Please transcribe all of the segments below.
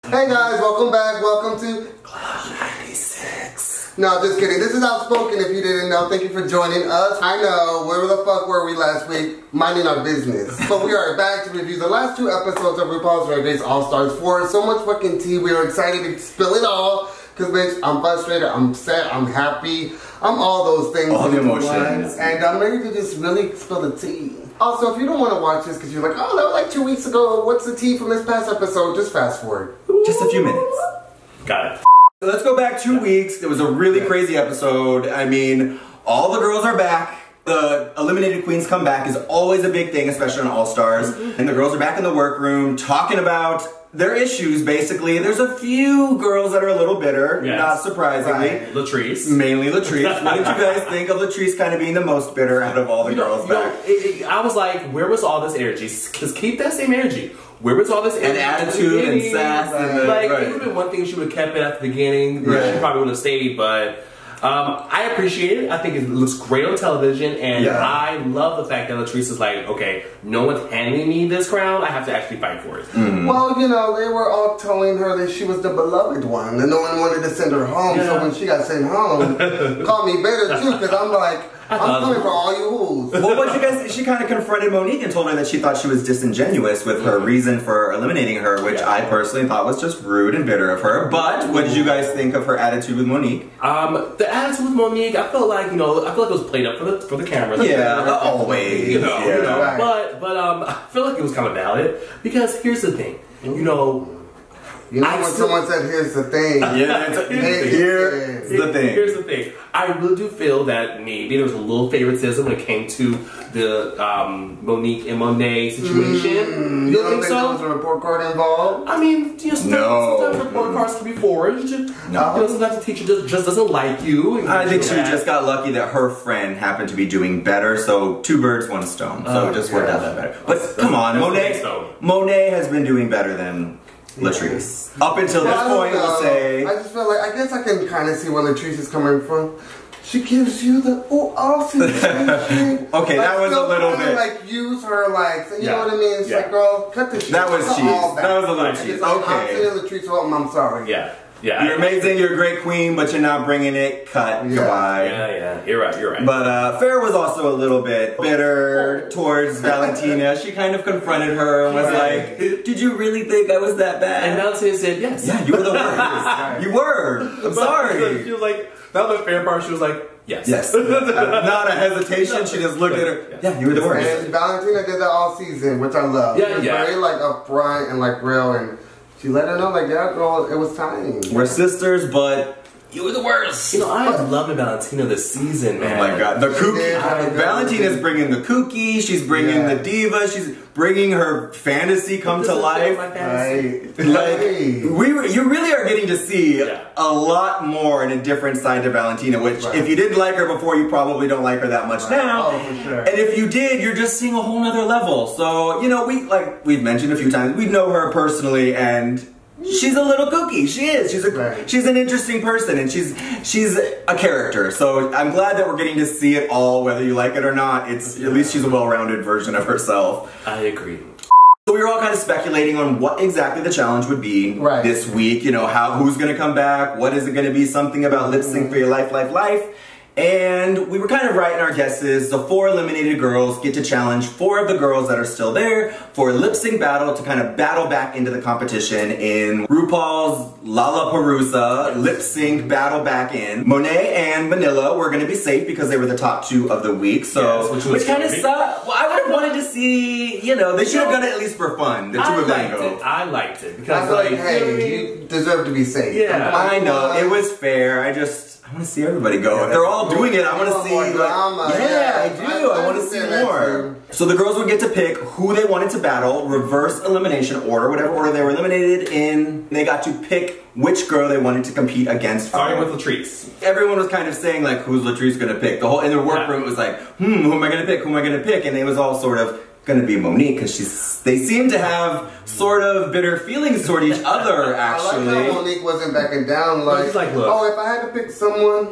Hey guys, welcome back. Welcome to Club 96. No, just kidding. This is Outspoken if you didn't know. Thank you for joining us. I know, where the fuck were we last week? Minding our business. But we are back to review the last 2 episodes of RuPaul's Drag Race All-Stars 4. So much fucking tea. We are excited to spill it all. Because, bitch, I'm frustrated, I'm sad, I'm happy. I'm all those things. All the emotions. And I'm ready to just really spill the tea. Also, if you don't want to watch this because you're like, oh, that was like 2 weeks ago. What's the tea from this past episode? Just fast forward. Just a few minutes. Got it. So let's go back 2 weeks. It was a really crazy episode. I mean, all the girls are back. The eliminated queens come back is always a big thing, especially on All-Stars. And the girls are back in the workroom talking about their issues, basically. There's a few girls that are a little bitter, not surprisingly. Right. Latrice. Mainly Latrice. What did you guys think of Latrice kind of being the most bitter out of all the girls back? I was like, where was all this energy? Because keep that same energy. Where was all this energy? And attitude and sass. And like, it would have been one thing she would have kept it at the beginning. She probably would have stayed, but I appreciate it. I think it looks great on television, and I love the fact that Latrice is like, okay, no one's handing me this crown. I have to actually fight for it. Well, you know, they were all telling her that she was the beloved one, and no one wanted to send her home. So when she got sent home, called me bitter too, because I'm like, I'm coming for all you hoos. Well, what you guys? She kind of confronted Monique and told her that she thought she was disingenuous with her reason for eliminating her, which I personally thought was just rude and bitter of her. But what did you guys think of her attitude with Monique? The attitude with Monique, I felt like, you know, I feel like it was played up for the cameras. Always. You know. But I feel like it was kind of valid because here's the thing, you know. You know when someone said, here's the thing. Here's the thing. Here's the thing. I really do feel that maybe there was a little favoritism when it came to the Monique and Monet situation. You don't think so? There was a report card involved? I mean, you know, sometimes report cards can be forged. You know, sometimes the teacher just doesn't like you. I think she just got lucky that her friend happened to be doing better, so 2 birds, 1 stone. So it just worked out that better. But come on, Monet has been doing better than Latrice. Up until this point, we'll say. I just feel like, I guess I can kind of see where Latrice is coming from. She gives you the awesome shit. Okay, like, that was a little bit. Like, use her, like, you know what I mean? It's like, girl, cut the shit. That was cheese. That was a little cheese. Like, okay. I'm saying Latrice, well, I'm sorry. Yeah. You're amazing, you're a great queen, but you're not bringing it. Cut. Goodbye. Yeah. You're right. But Farrah was also a little bit bitter towards Valentina. She kind of confronted her and was like, did you really think I was that bad? And Valentina said, yes. Yeah, you were the worst. You were. I'm sorry. She was like, that was the fair part. She was like, yes. Yes. Not a hesitation. She just looked at her. Yeah, you were the worst. And Valentina did that all season, which I love. She was very, like, upfront and, like, real, and she let her know, like, yeah, girl, it was time. We're sisters, but you were the worst. You know, I love Valentina this season, man. Oh my god, the kooky. Valentina's bringing the kooky. She's bringing the diva. She's bringing her fantasy come to life. You really are getting to see a lot more in a different side to Valentina. Which, if you didn't like her before, you probably don't like her that much now. Oh, for sure. And if you did, you're just seeing a whole nother level. So you know, we've mentioned a few times, we know her personally, and she's a little kooky. She is. She's an interesting person, and she's a character. So I'm glad that we're getting to see it all, whether you like it or not. At least she's a well-rounded version of herself. I agree. So we were all kind of speculating on what exactly the challenge would be this week. You know, who's going to come back? What is it going to be? Something about lip sync for your life. And we were kind of right in our guesses. The 4 eliminated girls get to challenge 4 of the girls that are still there for a lip sync battle to kind of battle back into the competition in RuPaul's Lollapalooza lip sync battle back in. Monet and Manila were going to be safe because they were the top 2 of the week. So, which kind of sucked. Well, I would have wanted to see, you know, they should have done it at least for fun. The 2 of them go. I liked it because, I feel like, hey, you deserve to be safe. Yeah, I know. It was fair. I want to see everybody go. If they're all doing it, I want to see more drama. I do. I want to see more. So the girls would get to pick who they wanted to battle, reverse elimination order, whatever order they were eliminated in. They got to pick which girl they wanted to compete against. Starting with Latrice. Everyone was kind of saying, like, who's Latrice going to pick? In the workroom it was like, who am I going to pick? Who am I going to pick? And it was all sort of going to be Monique, because they seem to have sort of bitter feelings toward each other, actually. I like how Monique wasn't backing down, like, look, oh, if I had to pick someone,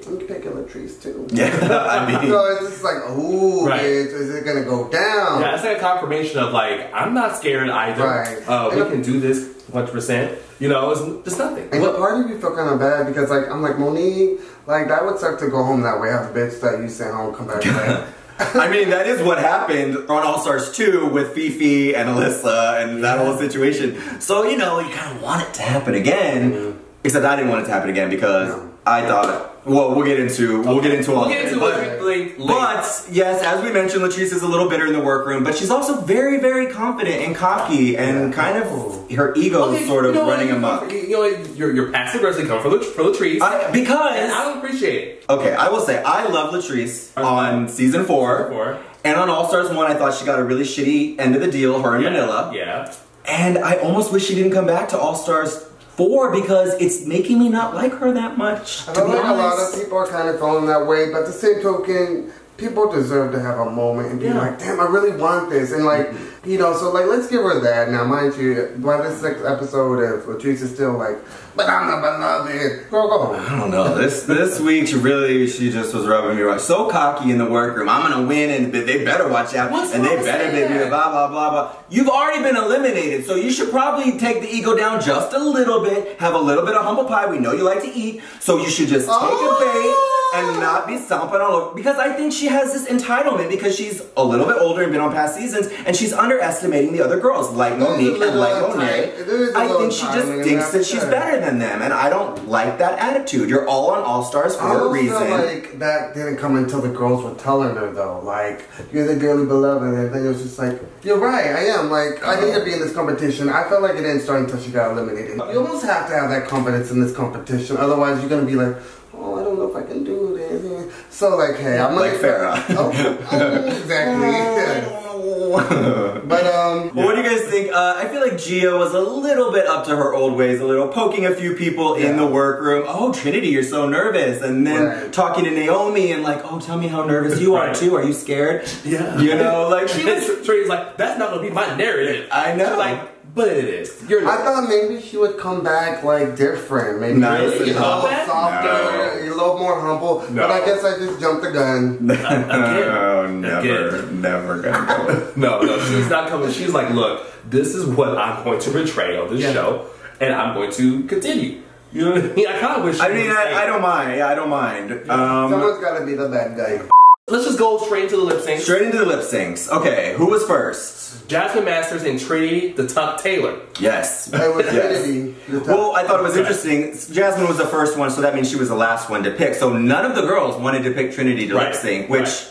I'm picking Latrice too. Yeah, I mean. So it's just like, ooh, bitch, is it gonna go down? Yeah, it's like a confirmation of like, I'm not scared either. We can do this 100%. You know, it's just nothing. And the part of you feel kind of bad because, like, I'm like, Monique, like, that would suck to go home that way. Have a bitch that you sent home, come back late. I mean, that is what happened on All Stars 2 with Fifi and Alyssa and that whole situation. So, you know, you kind of want it to happen again. Except I didn't want it to happen again because I thought, well, we'll get into all it. But, yes, as we mentioned, Latrice is a little bitter in the workroom, but she's also very, very confident and cocky and kind of her ego is sort of running amok. You know, your passive aggressive come for Latrice. Because... And I don't appreciate it. Okay, I will say, I love Latrice on season 4. And on All Stars 1, I thought she got a really shitty end of the deal, her and Manila. Yeah. And I almost wish she didn't come back to All Stars 4 because it's making me not like her that much. I feel like a lot of people are kind of feeling that way, but the same token, people deserve to have a moment and be like, damn, I really want this. And like, you know, so like, let's give her that. Now, mind you, by this next episode, if Latrice is still like, but I'm the beloved, girl, go home. I don't know. This week, she just was rubbing me right. So cocky in the workroom. I'm going to win and they better watch out. And they better be blah, blah, blah, blah. You've already been eliminated, so you should probably take the ego down just a little bit. Have a little bit of humble pie. We know you like to eat, so you should just take a bait and not be stomping all over. Because I think she has this entitlement because she's a little bit older and been on past seasons, and she's underestimating the other girls, like Monique and like Monet. I think she just thinks that she's better than them, and I don't like that attitude. You're all on All Stars for a reason. I feel like that didn't come until the girls were telling her, though. Like, you're the dearly beloved, and then it was just like, you're right, I am. Like, I need to be in this competition. I felt like it didn't start until she got eliminated. You almost have to have that confidence in this competition, otherwise you're going to be like, oh, I don't know if I can do this. So, like, hey, I'm like Farrah. Exactly. But what do you guys think? I feel like Gia was a little bit up to her old ways, a little poking a few people in the workroom. Oh, Trinity, you're so nervous, and then talking to Naomi and like, oh, tell me how nervous you are too. Are you scared? Yeah, you know, like Trinity's like, that's not gonna be my narrative. I know. She's like, but it is. I thought maybe she would come back like different, maybe nice, a little softer, a little more humble. But I guess I just jumped the gun. No, never gonna go. No, she's not coming. She's like, look, this is what I'm going to portray on this show, and I'm going to continue. You know what I mean? I kind of wish. I mean, I don't mind. Yeah, I don't mind. Someone's got to be the bad guy. Let's just go straight into the lip syncs. Straight into the lip syncs. Okay, who was first? Jasmine Masters and Trinity the Tuck Taylor. Yes. It was Trinity. Well, I thought it was interesting. Jasmine was the first one, so that means she was the last one to pick. So none of the girls wanted to pick Trinity to lip sync, which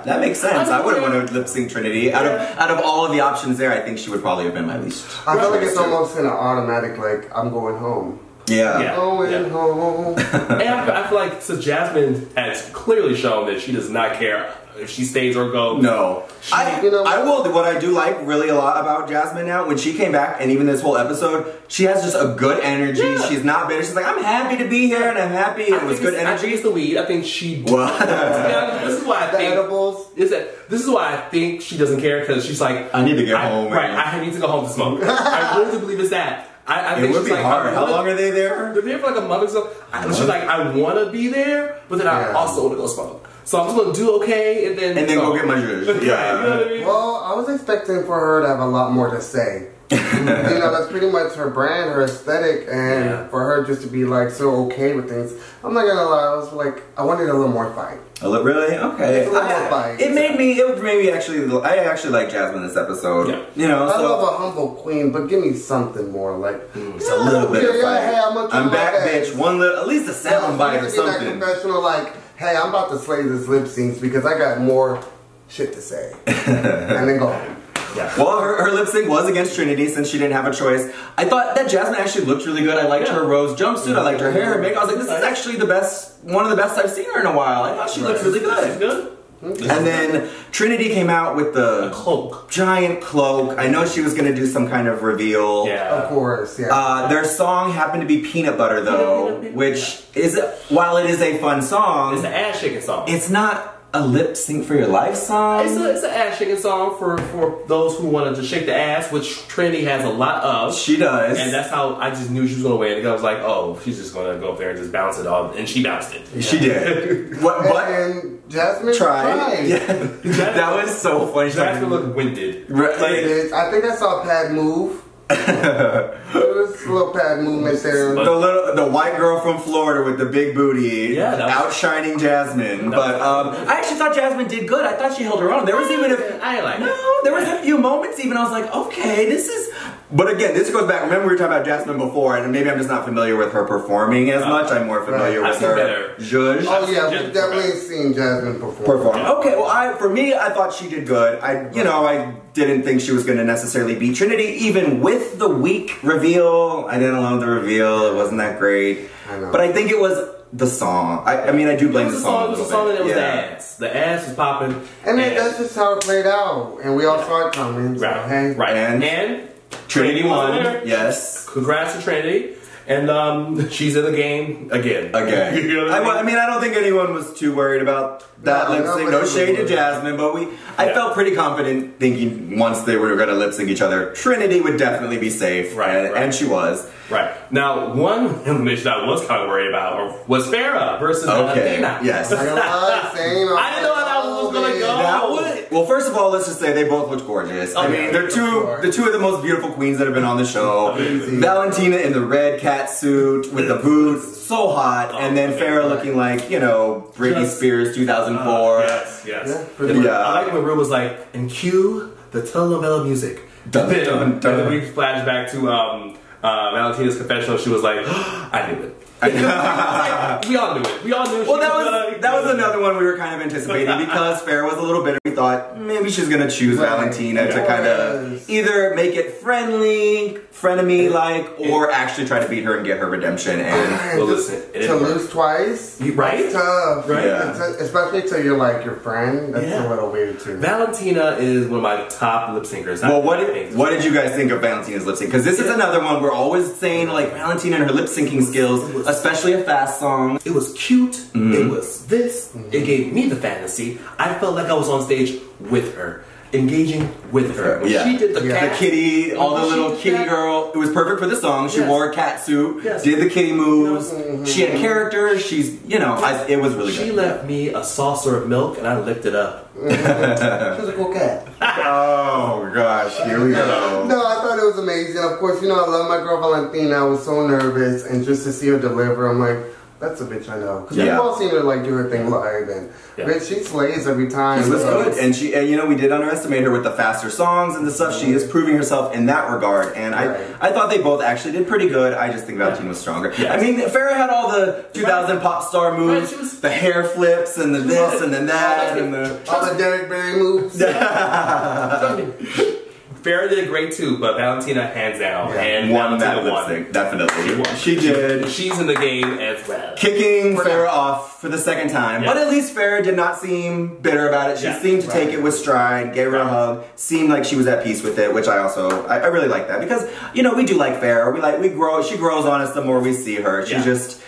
that makes sense. I wouldn't want to lip sync Trinity. Out of all of the options there, I think she would probably have been my least. I feel like it's almost in an automatic, like, I'm going home. Yeah. Going home. And I feel like since Jasmine has clearly shown that she does not care if she stays or goes. No. I will. What I do like really a lot about Jasmine now, when she came back and even this whole episode, she has just a good energy. Yeah. She's not bitter. She's like, I'm happy to be here and I'm happy. And it was good energy. I think it's the weed. I think she... This is why I think... edibles. This is why I think she doesn't care, because she's like... I need to get home. Right. I need to go home to smoke. I really do believe it's that. I think it would be hard. How long are they there? They're there for like a month or so. She's like, I want to be there, but then I also want to go smoke. So I'm just going to do okay and then go get my juice. Yeah. You know what I mean? Well, I was expecting for her to have a lot more to say. You know, that's pretty much her brand, her aesthetic, and for her just to be like so okay with things. I'm not gonna lie, I was like, I wanted a little more fight. Really? Okay. A little more fight. It made me actually, I actually like Jasmine this episode. Yeah. You know, I love a humble queen, but give me something more, like just a little bit of fight. Hey, I'm back, bitch. At least a sound bite or something. That professional, like, hey, I'm about to slay this lip syncs because I got more shit to say, and then go home. Yeah. Well, her lip sync was against Trinity since she didn't have a choice. I thought that Jasmine actually looked really good. I liked her rose jumpsuit. I liked her hair, her makeup. I was like, this is actually one of the best I've seen her in a while. I thought she looked really good. She's good. And then Trinity came out with the cloak, giant cloak. I know she was going to do some kind of reveal. Yeah, of course. Yeah. Their song happened to be Peanut Butter, though, which is, while it is a fun song, it's an ass shaking song. It's not a lip sync for your life song. It's an ass shaking song for those who wanted to shake the ass, which Trinity has a lot of. She does, and that's how I just knew she was going to win. Because I was like, oh, she's just going to go up there and just bounce it off, and she bounced it. She did. And Jasmine tried. Yeah, that was so funny. Jasmine looked winded. Like, I think I saw Pat move. There was a little pad movement there. The white girl from Florida with the big booty, outshining Jasmine. But I actually thought Jasmine did good. I thought she held her own. There was even there was a few moments even I was like, okay, this is. But again, this goes back. Remember we were talking about Jasmine before, and maybe I'm just not familiar with her performing as much. I'm more familiar with her zhuzh. Oh yeah, we've definitely seen Jasmine perform. Okay, well, for me, I thought she did good. I didn't think she was going to necessarily beat Trinity, even with the weak reveal. I didn't love the reveal. It wasn't that great. I know. But I think it was the song. I mean, I do blame the song. It was a song that was the ass. The ass was popping. And that's just how it played out. And we all saw it coming. So, right. Right. And Trinity won. Yes. Congrats to Trinity. And she's in the game again. You know I mean, I don't think anyone was too worried about that lip sync. No shade to Jasmine, but I felt pretty confident thinking once they were going to lip sync each other, Trinity would definitely be safe. Right. And she was. Right. Now, one elimination I was kind of worried about was Farrah versus Valentina. Yes. I didn't know how that one was going to go. Well, first of all, let's just say they both looked gorgeous. I mean, they're two of the most beautiful queens that have been on the show. Amazing. Valentina in the red cat suit with the boots, so hot, and then Farrah looking like, Britney Spears 2004. Yes. I like when Ru was like, and cue the telenovela music. Dun, and then we flash back to Valentina's confessional. She was like, I knew it. We all knew it. Well, that was another one we were kind of anticipating because Farrah was a little bitter. We thought maybe she's going to choose Valentina to kind of either make it frenemy-like, or actually try to beat her and get her redemption. And well, listen, to lose twice, right? Tough, right? Yeah. Especially to your friend. That's a little weird too. Valentina is one of my top lip syncers. Well, what did you guys think of Valentina's lip sync? Because this is another one we're always saying Valentina and her lip syncing skills, especially a fast song. It was cute. It was this. It gave me the fantasy. I felt like I was on stage with her, engaging with her. When she did the cat, the kitty, all the little kitty girl. It was perfect for the song. She wore a cat suit, did the kitty moves. She had character. She's, it was really good. She left me a saucer of milk and I licked it up. She was a cool cat. Oh gosh, here we go. No, I thought it was amazing. Of course, I love my girl Valentina. I was so nervous, and just to see her deliver, I'm like, that's a bitch I know. Because we've all seen her do her thing live, and bitch, she slays every time. She was good, and we did underestimate her with the faster songs and the stuff. She is proving herself in that regard, and I thought they both actually did pretty good. I just think Valentina was stronger. I mean, Farrah had all the 2000 pop star moves, the hair flips, and the this, and then that, and all the Derek Barry moves. Farrah did great too, but Valentina hands down and won that lip sync. Definitely, she did. She's in the game as well, kicking Farrah off for the second time. But at least Farrah did not seem bitter about it. She seemed to take it with stride, gave her a hug, seemed like she was at peace with it, which I really like that because we do like Farrah. She grows on us the more we see her. She just.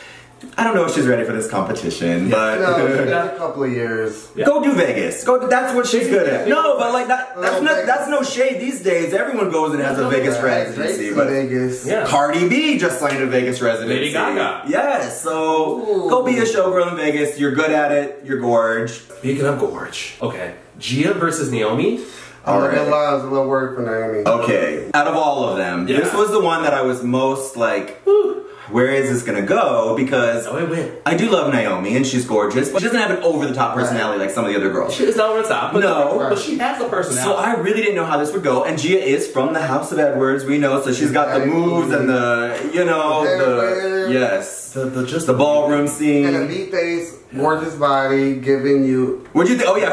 I don't know if she's ready for this competition, but she's got a couple of years. Go do Vegas. That's what she's good at. No, but that's no shade these days. Everyone goes and has a Vegas residency. But Vegas. Cardi B just signed a Vegas residency. Lady Gaga. Yes, so go be a showgirl in Vegas. You're good at it. You're gorge. Speaking of gorge, okay, Gia versus Naomi. All right. A little word for Naomi. Okay, out of all of them, this was the one that I was most like. Where is this gonna go? Because I do love Naomi and she's gorgeous, but she doesn't have an over-the-top personality like some of the other girls. She's not over the top, but she has a personality. So I really didn't know how this would go. And Gia is from the House of Edwards, we know, so she's got the moves and the the ballroom scene. And a deep face, gorgeous body, giving you. What'd you think? Oh yeah,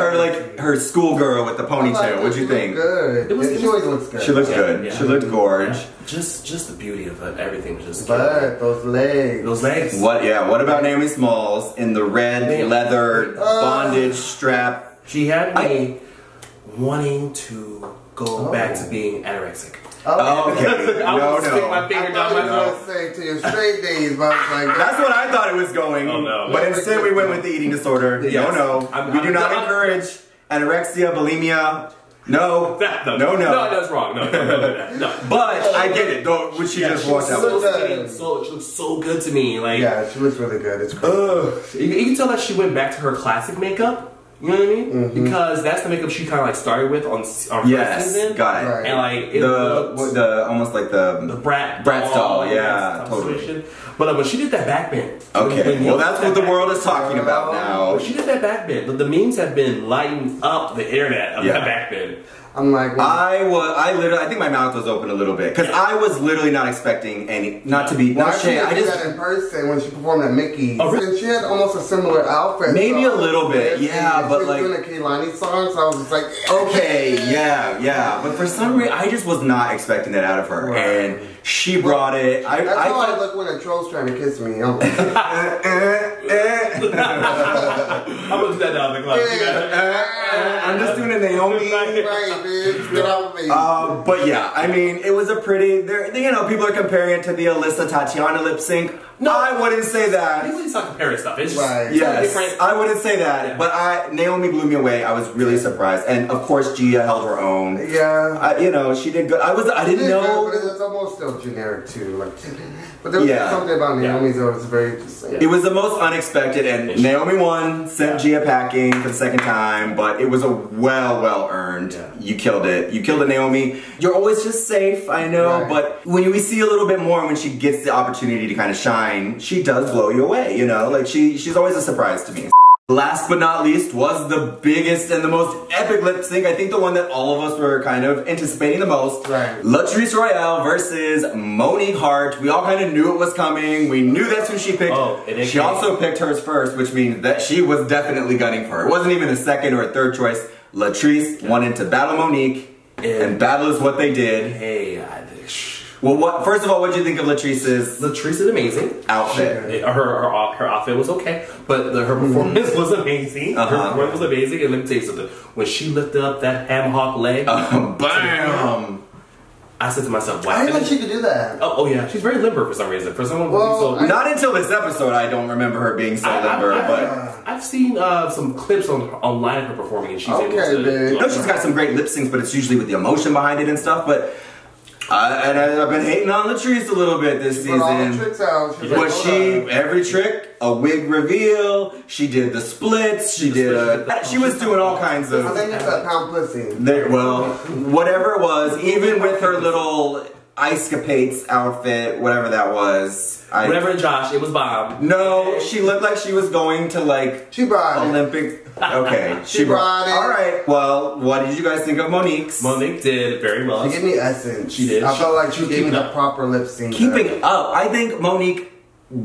her schoolgirl with the ponytail. What'd you think? Good. She always looks good. She looks good. She looked gorge. Just the beauty of it. Everything was just. But those legs. What about Naomi Smalls in the red leather bondage strap? She had me wanting to go back to being anorexic. Okay. I would stick my finger down my throat. I was going to say to your straight days, but I was like... That's what I thought it was going. Oh, no. But instead we went with the eating disorder. Yes. No. We do not encourage anorexia, bulimia. No, that's wrong. No. But I get it. Though, she just walked out. She looks so good to me. She looks really good. It's crazy. You can tell that she went back to her classic makeup. You know what I mean? Because that's the makeup she kind of like started with on first season. Got it. Right. And like it the almost like the brat doll, yeah, totally. Situation. But when she did that back bend, okay, well that's what the world is talking about now. When she did that back bend, the memes have been lighting up the internet of that back bend. I'm like, I think my mouth was open a little bit because I was literally not expecting not to be not shade. I did that in person when she performed at Mickey's, and she had almost a similar outfit. Maybe a little bit, yeah, but like doing a Kehlani song, so I was just like, okay, yeah, but for some reason I just was not expecting that out of her, and she brought it. That's how I look when a troll's trying to kiss me. I'm like, I'm gonna do that down the clock. I'm just doing a Naomi. Right, bitch. Get off me. But yeah, I mean, it was a pretty. You know, people are comparing it to the Alyssa Tatiana lip sync. No, I wouldn't say that. People just not comparing stuff. It's just different. I wouldn't say that. Yeah. But Naomi blew me away. I was really surprised, and of course, Gia held her own. Yeah, you know, she did good. I didn't know. Good, but it's almost still generic too. Like, but there was something about Naomi's that was very interesting. It was the most unexpected, and Naomi won, sent Gia packing for the second time, but it was a well earned. Yeah. You killed it. You killed it, Naomi. You're always just safe, I know, but when we see a little bit more when she gets the opportunity to kind of shine, she does blow you away, you know? Like, she's always a surprise to me. Last but not least was the biggest and the most epic lip sync. I think the one that all of us were kind of anticipating the most. Right. Latrice Royale versus Monique Hart. We all kind of knew it was coming. We knew that's who she picked. She also picked hers first, which means that she was definitely gunning for her. It wasn't even a second or a third choice. Latrice wanted to battle Monique, and battle is what they did. Well, first of all, what did you think of Latrice's? Latrice is amazing. Outfit. Her outfit was okay, but her performance was amazing. Her performance was amazing, and let me tell you something. When she lifted up that ham hock leg, bam! I said to myself, wow. I didn't know she could do that. Oh yeah, she's very limber for some reason. For someone not until this episode, I don't remember her being so limber. But I've seen some clips online of her performing, and she's able to. No, she's got some great lip syncs, but it's usually with the emotion behind it and stuff. But and I've been hating on Latrice a little bit this season. All the tricks out. Every trick, a wig reveal. She did the splits. She was doing all kinds of. I think it's a pound pussy. Whatever it was, even with her little ice capades outfit, whatever that was. Whatever, Josh, it was bomb. No, she looked like she was going to she brought Olympic. Okay, she brought it. All right. Well, what did you guys think of Monique's? Monique did very well. She gave me essence. She did. I felt like she gave me the proper lip sync. Keeping up. I think Monique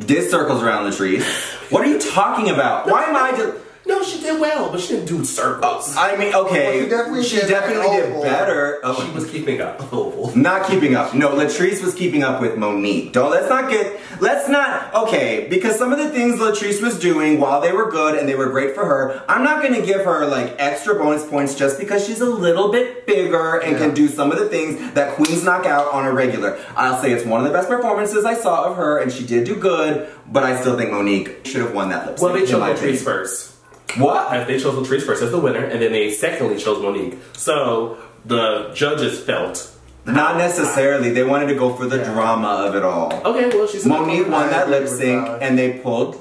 did circles around Latrice. What are you talking about? Why am I just... No, she did well, but she didn't do circles. I mean, okay, she definitely did better. She was keeping up. Not keeping up. No, Latrice was keeping up with Monique. Okay, because some of the things Latrice was doing while they were good and they were great for her, I'm not going to give her like extra bonus points just because she's a little bit bigger and can do some of the things that queens knock out on a regular. I'll say it's one of the best performances I saw of her, and she did do good, but I still think Monique should have won that lip sync. Well, they chose Latrice first. What? They chose Latrice first as the winner, and then they secondly chose Monique. So the judges felt. Not necessarily. They wanted to go for the drama of it all. Okay, well, Monique won that lip sync, and they pulled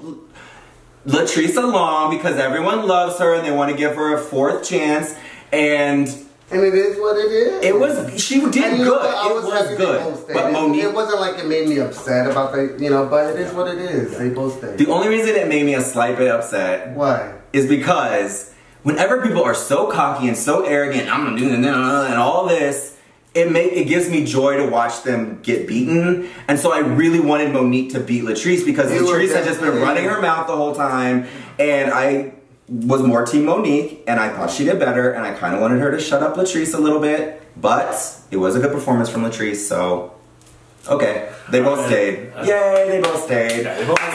Latrice along because everyone loves her and they want to give her a fourth chance. And it is what it is. She did good. It was good. But Monique, it wasn't like it made me upset about but it is what it is. They both stayed. The only reason it made me a slight bit upset. Why? Is because whenever people are so cocky and so arrogant, I'm gonna do and all this, it gives me joy to watch them get beaten. And so I really wanted Monique to beat Latrice because Latrice had just been running her mouth the whole time, and I was more team Monique, and I thought she did better, and I kind of wanted her to shut up Latrice a little bit, but it was a good performance from Latrice, so okay, they both stayed. Yay, they both stayed.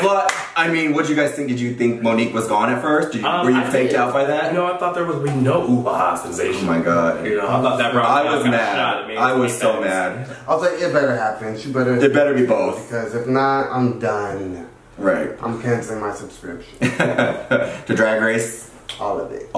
But I mean, what did you guys think? Did you think Monique was gone at first? Were you faked out by that? No, I thought there was no ooh-ah sensation. Oh my god! I thought that I was mad. I was so mad. I was like, it better happen. It better be both. Because if not, I'm done. Right. I'm canceling my subscription. To Drag Race? All of it.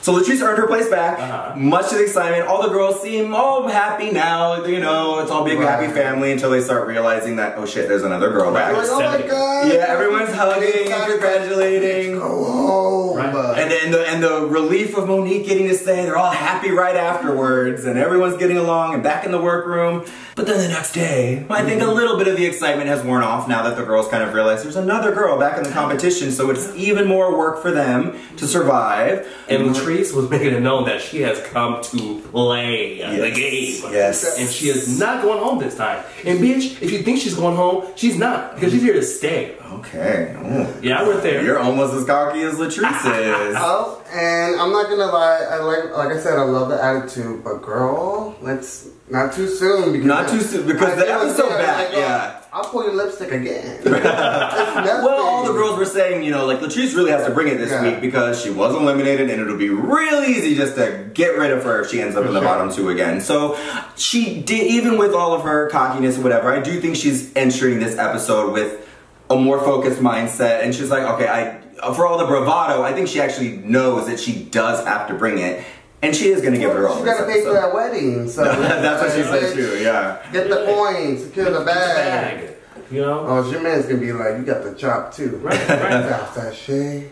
So Latrice earned her place back. Much to the excitement. All the girls seem all happy now. It's all big happy family until they start realizing that, oh shit, there's another girl back. Like, oh my god. Yeah, everyone's hugging and congratulating. Oh. love. And the relief of Monique getting to stay, they're all happy right afterwards, and everyone's getting along and back in the workroom. But then the next day, I think a little bit of the excitement has worn off now that the girls kind of realize there's another girl back in the competition, so it's even more work for them to survive. And Latrice was making it known that she has come to play the game. Yes. And she is not going home this time. And bitch, if you think she's going home, she's not, because she's here to stay. Okay. Ooh. Yeah, I went there. You're almost as cocky as Latrice is. Oh, and I'm not gonna lie, like I said, I love the attitude, but girl, let's not too soon. Because the episode back, yeah. I'll pull your lipstick again. Well, all the girls were saying, you know, like Latrice really has to bring it this week because she was eliminated, and it'll be real easy just to get rid of her if she ends up in the bottom two again. So she did, even with all of her cockiness or whatever, I do think she's entering this episode with a more focused mindset, and she's like, okay, for all the bravado, I think she actually knows that she does have to bring it. And she is going to give her all. She's got to pay for that wedding. So that's what she said too, yeah. Get the coins, secure the bag. You know? Oh, your man's going to be like, you got the chop too. Right. That shade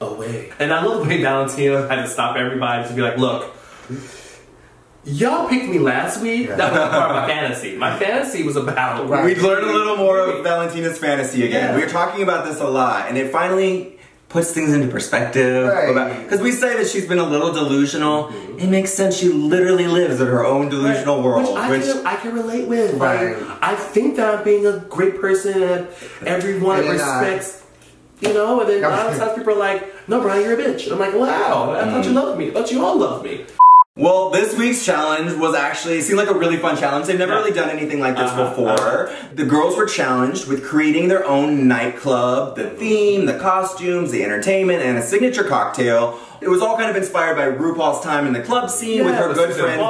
away. And I love the way Valentina had to stop everybody to be like, look, y'all picked me last week. That was part of my fantasy. My fantasy was about... We'd learn a little more of Valentina's fantasy again. We were talking about this a lot, and it finally puts things into perspective. Because we say that she's been a little delusional. It makes sense. She literally lives in her own delusional world. Which I can relate with. Right. I think that I'm being a great person and everyone respects, you know, and then a lot of times people are like, no, Brian, you're a bitch. And I'm like, wow, I thought you loved me. I thought you all loved me. Well, this week's challenge was actually, it seemed like a really fun challenge. They've never really done anything like this before. The girls were challenged with creating their own nightclub, the theme, the costumes, the entertainment, and a signature cocktail. It was all kind of inspired by RuPaul's time in the club scene with her good friend.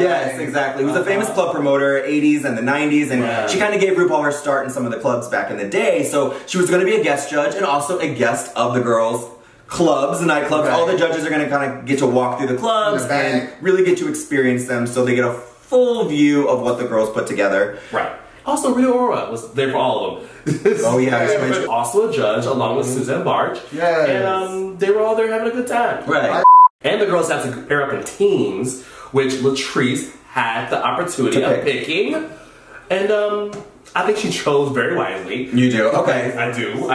Yes, exactly. He was a famous club promoter, 80s and the 90s, and she kind of gave RuPaul her start in some of the clubs back in the day. So she was going to be a guest judge and also a guest of the girls' clubs, the nightclubs. All the judges are going to kind of get to walk through the clubs and really get to experience them, so they get a full view of what the girls put together. Right. Also, Rita Ora was there for all of them. Oh yeah, she mentioned. Also a judge along with Suzanne Barge. Yes. And they were all there having a good time. Right. And the girls had to pair up in teams, which Latrice had the opportunity of picking. And I think she chose very wisely. You do? Okay. I do.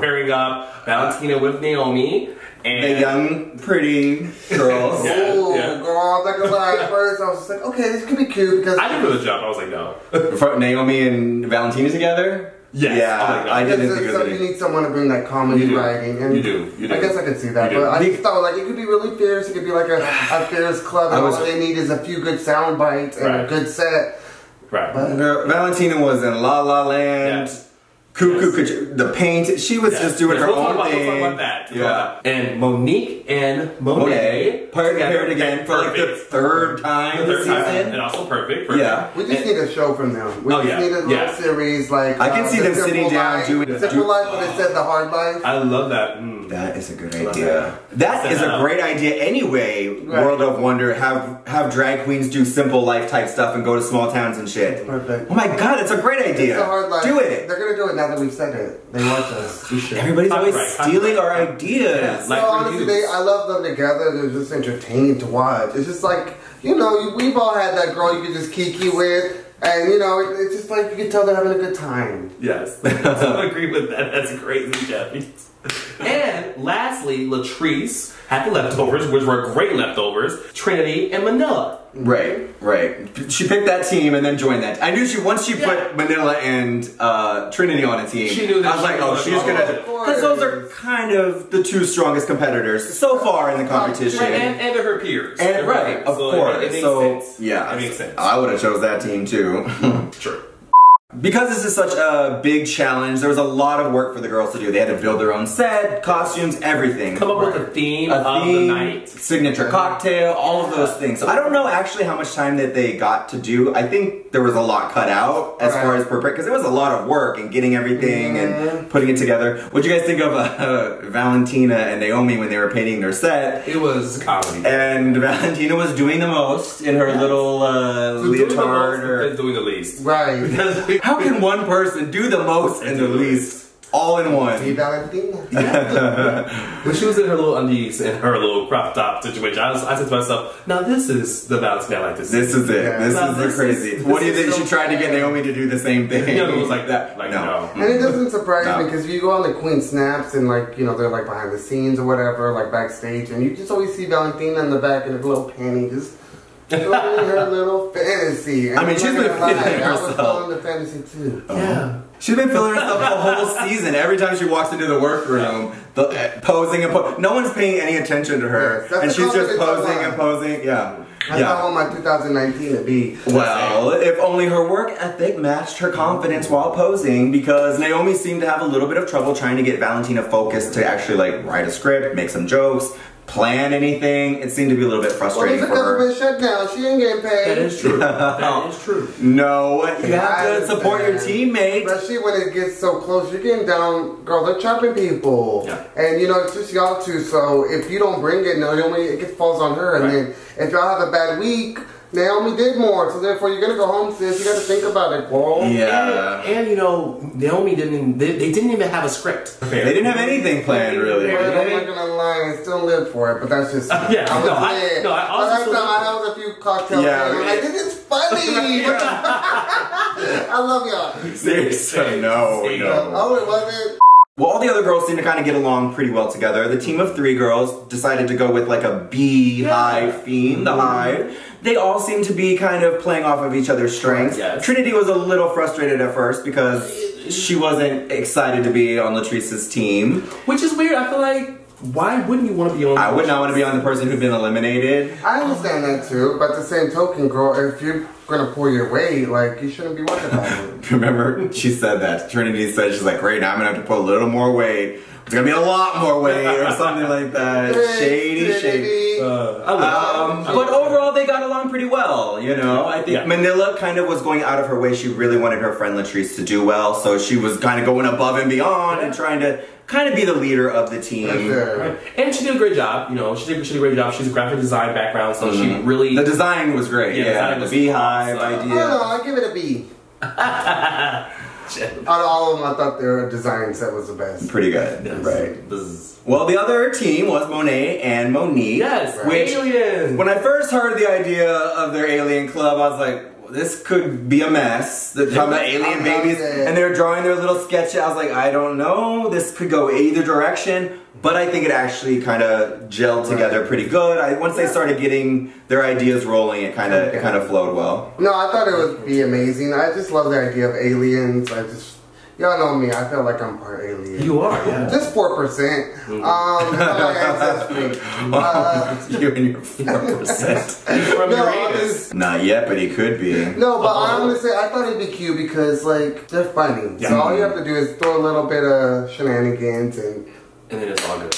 Pairing up Valentina with Naomi. And the young, pretty girls. Girl, I'm not gonna lie. At first, I was just like, okay, this could be cute because I didn't really jump. I was like, no. Naomi and Valentina together? Yes. Yeah, I didn't think it was you need someone to bring that comedy writing. And you do. I guess I could see that. But I just thought, like, it could be really fierce. It could be like a fierce club. And all they need is a few good sound bites and a good set. Right. But Valentina was in La La Land. Yes. The paint. She was just doing her own thing. We'll talk about that. And Monique and Monet paired again for like the third time this season. And also perfect. Yeah. We just need a show from them. We just need a little series like... I can see them sitting down doing... Simple Life, but instead the Hard Life. I love that. That is a good idea. That is a great idea anyway. World of Wonder, have drag queens do simple life type stuff and go to small towns and shit. Perfect. Oh my god, it's a great idea. It's a Hard Life. Do it. They're gonna do it now that we've said it. They watch us. Everybody's always stealing our ideas. So honestly, I love them together. They're just entertaining to watch. It's just like, you know, we've all had that girl you can just kiki with. And, you know, it's just like you can tell they're having a good time. Yes. I agree with that. That's crazy, Jeffy. And lastly, Latrice had the leftovers, which were great leftovers, Trinity and Manila. Right. She picked that team and then joined that. I knew once she put Manila and Trinity on a team, she knew that I was like, oh, she's gonna... Because those are kind of the two strongest competitors so far in the competition. Right, and they're her peers. And of course. It makes sense. Yeah. It makes sense. I would have chose that team too. True. Because this is such a big challenge, there was a lot of work for the girls to do. They had to build their own set, costumes, everything. Come up with a theme of the night. Signature cocktail, all of those things. So I don't know actually how much time that they got to do. I think there was a lot cut out as far as because it was a lot of work and getting everything and putting it together. What'd you guys think of Valentina and Naomi when they were painting their set? It was comedy. And Valentina was doing the most in her little leotard. Doing the least. Right. How can one person do the most and the least? all in one. See Valentina. When she was in her little undies and her little crop top situation, I said to myself, now this is the Valentina I like to see. This is it. Yeah. This is crazy. What do you think? She tried to get Naomi to do the same thing. Yeah, it was like that. Like, no. And it doesn't surprise me because you go on the Queen Snaps and like, you know, they're like behind the scenes or whatever, like backstage, and you just always see Valentina in the back in her little panty just doing her little fantasy. And I mean, she's been feeling herself. I was feeling the fantasy too. Yeah. She's been feeling herself the whole season. Every time she walks into the workroom, posing and no one's paying any attention to her, and she's just posing and posing. Yeah. That's how I want my 2019 to be. Well, if only her work ethic matched her confidence while posing, because Naomi seemed to have a little bit of trouble trying to get Valentina focused to actually like write a script, make some jokes, plan anything. It seemed to be a little bit frustrating for her. Well, it's a government shutdown. She ain't getting paid. That is true. That is true. No, you have to support your teammates. Especially when it gets so close. You're getting down, girl, they're chopping people. Yeah. And, you know, it's just y'all two. So if you don't bring it, Naomi, it falls on her. And then if y'all have a bad week, Naomi did more, so therefore you're gonna go home, sis. You gotta think about it, bro. Yeah. And you know, Naomi didn't. They didn't even have a script. They didn't have anything planned, really. I'm not gonna lie, I still live for it, but that's just yeah. I also I was a few cocktails. Yeah, I'm like, this is funny. I love y'all. Seriously, no. Oh, it wasn't. Well, all the other girls seem to kind of get along pretty well together. The team of 3 girls decided to go with like a beehive theme, the hive. They all seem to be kind of playing off of each other's strengths. Yes. Trinity was a little frustrated at first because she wasn't excited to be on Latrice's team. Which is weird. I feel like, why wouldn't you want to be on I would not want to be on the person who'd been eliminated. I understand that too, but the same token, girl, if you're gonna pull your weight, like, you shouldn't be worried about it. Remember, she said that. Trinity said, she's like, great, now I'm gonna have to put a little more weight. It's gonna be a lot more weight or something like that. Shady. But overall, they got along pretty well, you know? I think Manila kind of was going out of her way. She really wanted her friend Latrice to do well, so she was kind of going above and beyond and trying to kind of be the leader of the team. Right. And she did a great job, you know, she did a great job. She's a graphic design background, so she really... The design was great, the beehive idea. I give it a B. Out of all of them, I thought their design set was the best. Pretty good, right. Well, the other team was Monet and Monique. Yes, which, aliens. When I first heard the idea of their alien club, I was like, well, this could be a mess. They're talking about alien babies, and they were drawing their little sketch. I was like, I don't know. This could go either direction. But I think it actually kind of gelled together pretty good. Once they started getting their ideas rolling, it kind of flowed well. No, I thought it would be amazing. I just love the idea of aliens. Y'all know me. I feel like I'm part alien. You are, yeah. Just 4%. You and your 4%. Not yet, but he could be. No, but honestly, I thought it'd be cute because, like, they're funny. Yeah. So all you have to do is throw a little bit of shenanigans and then it's all good.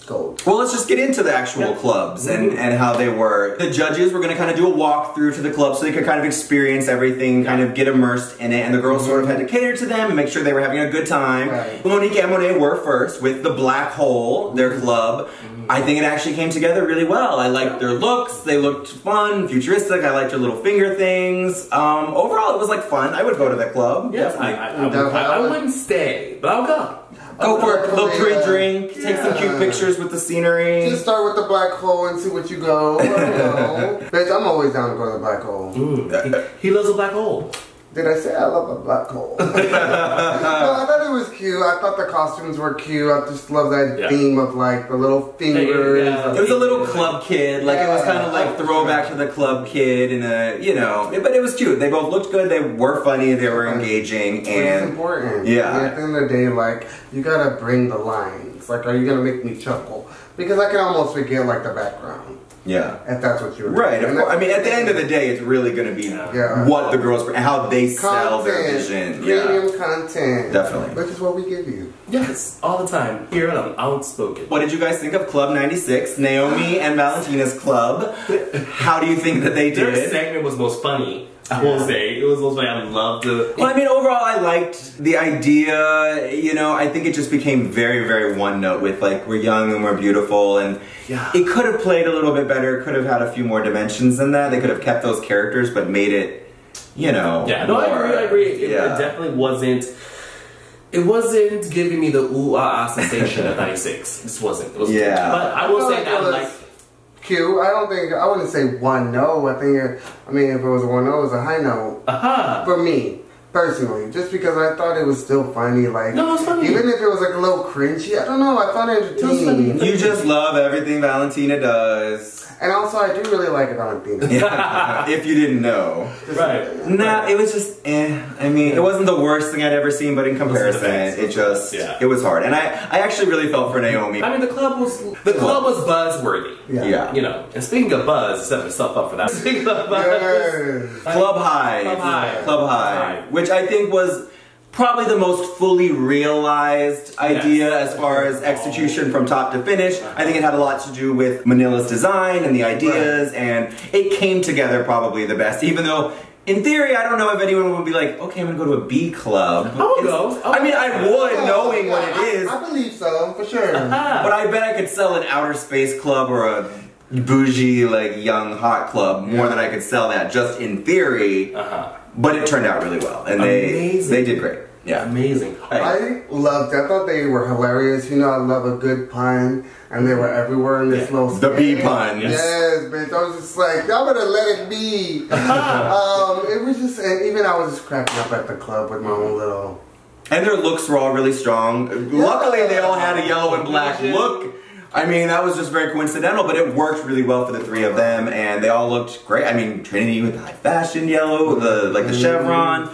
Gold. Well, let's just get into the actual clubs and how they were. The judges were going to kind of do a walkthrough to the club so they could kind of experience everything, kind of get immersed in it, and the girls sort of had to cater to them and make sure they were having a good time. Right. Monique and Monet were first with the Black Hole, their club. I think it actually came together really well. I liked their looks. They looked fun, futuristic. I liked their little finger things. Overall, it was like fun. I would go to that club. Yes, I wouldn't stay, but I'll go. Go for a little pre-drink, take some cute pictures with the scenery. Just start with the Black Hole and see what you go. Bitch, I'm always down to go to the Black Hole. He loves a black hole. Did I say I love a black hole? No, I thought it was cute. I thought the costumes were cute. I just love that theme of like the little fingers. It was a little club kid. Like it was kind of like throwback to the club kid and you know, but it was cute. They both looked good. They were funny. They were engaging. And it's important. Yeah. At the end of the day, like you gotta bring the lines. Like, are you gonna make me chuckle? Because I can almost forget like the background. Yeah. If that's what you're right. Of course. I mean, at the end of the day, it's really going to be what the girls, how they sell their vision. Premium content. Definitely. Which is what we give you. Yes, all the time. Here on Outspoken. What did you guys think of Club 96, Naomi and Valentina's club? How do you think that they did? Their segment was most funny. I will say, it was most funny. I loved it. Well, I mean, overall, I liked the idea. You know, I think it just became very, very one note with like, we're young and we're beautiful. And it could have played a little bit better. Could have had a few more dimensions than that. They could have kept those characters, but made it, you know. Yeah, no, I agree. It definitely wasn't. It wasn't giving me the ooh ah sensation of 96. This wasn't. It was but I will say that like cute. I wouldn't say 1-0. I think if it was a 1-0, it was a high note. For me. Personally, just because I thought it was still funny, like no, it was funny. Even if it was like a little cringy, I don't know. I thought it entertaining. You just love everything Valentina does, and also I do really like Valentina. If you didn't know, right? Nah, it was just I mean, it wasn't the worst thing I'd ever seen, but in comparison, it was hard. And I actually really felt for Naomi. I mean, the club was buzzworthy. Yeah. You know. And speaking of buzz, set myself up for that. Speaking of buzz, Club High. Which I think was probably the most fully realized idea as far as execution from top to finish. I think it had a lot to do with Manila's design and the ideas, and it came together probably the best, even though in theory, I don't know if anyone would be like, okay, I'm gonna go to a B club. I would go. I mean, I would, knowing what it is. I believe so, for sure. But I bet I could sell an outer space club or a bougie, like, young, hot club more than I could sell that just in theory. But it turned out really well, and they did great. Yeah, amazing. I thought they were hilarious. You know, I love a good pun, and they were everywhere in this little the bee pun. Yes, bitch. I was just like, y'all better let it be. It was just, and even I was just cracking up at the club with my own little. And their looks were all really strong. Luckily, they all had a yellow and black look. I mean, that was just very coincidental, but it worked really well for the three of them, and they all looked great. I mean, Trinity with the high fashion yellow, the chevron.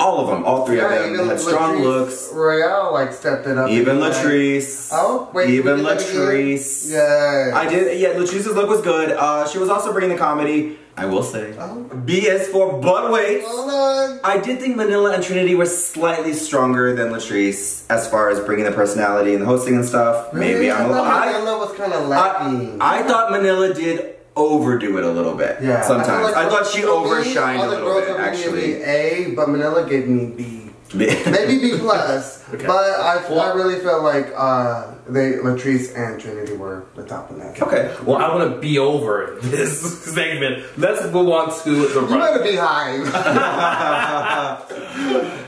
All of them, all three of them had strong looks. Royale stepped it up. Even Latrice. Oh, wait. Even Latrice. Yeah. I did. Yeah, Latrice's look was good. She was also bringing the comedy. I will say. B is for but wait. Hold on. I did think Manila and Trinity were slightly stronger than Latrice as far as bringing the personality and the hosting and stuff. Really? Maybe I'm a little. Manila was kind of lacking. I thought Manila did overdo it a little bit. Yeah. Sometimes I thought she overshined a little bit. Actually, A, but Manila gave me B. Maybe B plus. Okay. But I really felt like Latrice and Trinity were the top of that. Okay. Well, I want to be over this segment. Let's move on to the runway. You better be high.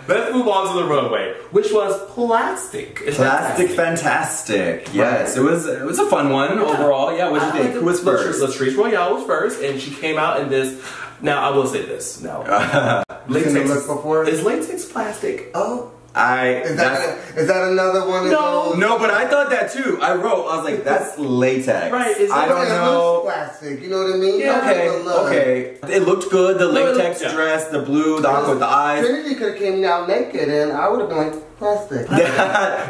Let's move on to the runway, which was plastic. Plastic fantastic. Yes, it was a fun one overall. Yeah, what did you think? Who was first? Latrice Royale was first, and she came out in this. Now, I will say this. Now, is latex plastic? Oh. Is that another one? No, but I thought that too. I was like, that's latex. Right. I don't know. Plastic. You know what I mean? Yeah. Okay. It looked good. The latex dress, the blue, the aqua with the eyes. Trinity could have came out naked, and I would have been like, plastic.